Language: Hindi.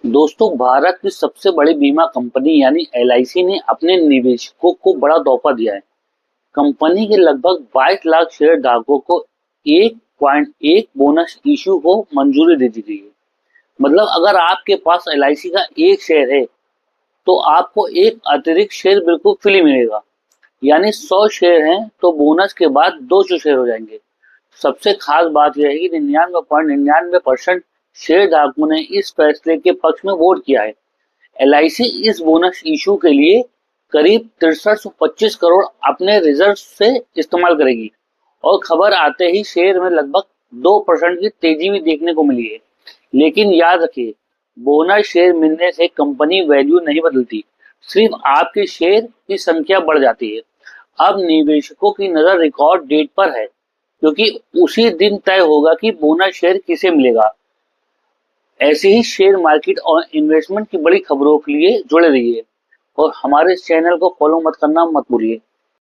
दोस्तों, भारत की सबसे बड़ी बीमा कंपनी यानी एलआईसी ने अपने निवेशकों को बड़ा तोहफा दिया है। कंपनी के लगभग 22 लाख शेयर धारकों को 1.1 बोनस इशू को मंजूरी दे दी गई है। मतलब अगर आपके पास एलआईसी का एक शेयर है तो आपको एक अतिरिक्त शेयर बिल्कुल फ्री मिलेगा। यानी 100 शेयर हैं तो बोनस के बाद 200 शेयर हो जाएंगे। सबसे खास बात यह है कि 99.99% शेयर धारकों ने इस फैसले के पक्ष में वोट किया है। एलआईसी इस बोनस इशू के लिए करीब 6325 करोड़ अपने रिजर्व से इस्तेमाल करेगी और खबर आते ही शेयर में लगभग 2% की तेजी भी देखने को मिली है। लेकिन याद रखिए, बोनस शेयर मिलने से कंपनी वैल्यू नहीं बदलती, सिर्फ आपके शेयर की संख्या बढ़ जाती है। अब निवेशकों की नजर रिकॉर्ड डेट पर है, क्योंकि उसी दिन तय होगा कि बोनस शेयर किसे मिलेगा। ऐसे ही शेयर मार्केट और इन्वेस्टमेंट की बड़ी खबरों के लिए जुड़े रहिए और हमारे इस चैनल को फॉलो मत करना मत भूलिए।